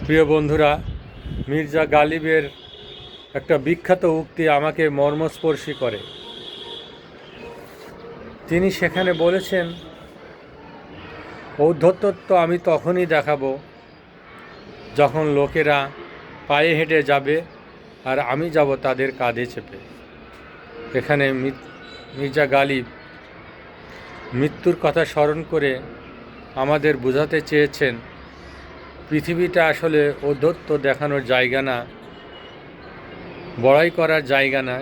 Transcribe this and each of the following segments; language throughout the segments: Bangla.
প্রিয় বন্ধুরা, মির্জা গালিবের একটা বিখ্যাত উক্তি আমাকে মর্মস্পর্শী করে। তিনি সেখানে বলেছেন, ঔদ্ধত্যত্ব আমি তখনই দেখাবো যখন লোকেরা পায়ে হেঁটে যাবে আর আমি যাব তাদের কাঁধে চেপে। এখানে মির্জা গালিব মৃত্যুর কথা স্মরণ করে আমাদের বোঝাতে চেয়েছেন, পৃথিবীটা আসলে ঔদ্ধত্য দেখানোর জায়গা না, বড়াই করার জায়গা না।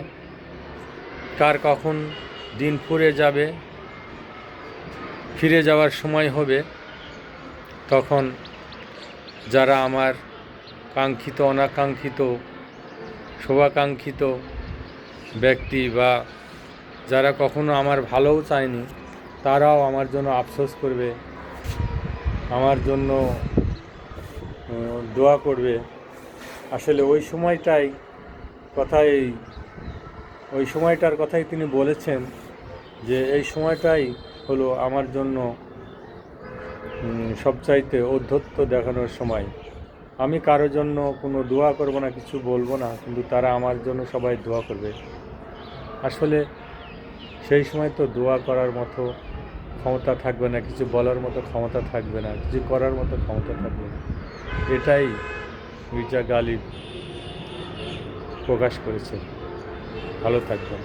কার কখন দিন ফিরে যাওয়ার সময় হবে, তখন যারা আমার কাঙ্ক্ষিত অনাকাঙ্ক্ষিত শুভাকাঙ্ক্ষিত ব্যক্তি বা যারা কখনো আমার ভালোও চায়নি, তারাও আমার জন্য আফসোস করবে, আমার জন্য দোয়া করবে। আসলে ওই সময়টার কথাই তিনি বলেছেন যে এই সময়টাই হলো আমার জন্য সবচাইতে ঔদ্ধত্য দেখানোর সময়। আমি কারোর জন্য কোনো দোয়া করব না, কিছু বলবো না, কিন্তু তারা আমার জন্য সবাই দোয়া করবে। আসলে সেই সময় তো দোয়া করার মতো ক্ষমতা থাকবে না, কিছু বলার মতো ক্ষমতা থাকবে না, কিছু করার মতো ক্ষমতা থাকবে না। এটাই মির্জা গালিব প্রকাশ করেছে। ভালো থাকবেন।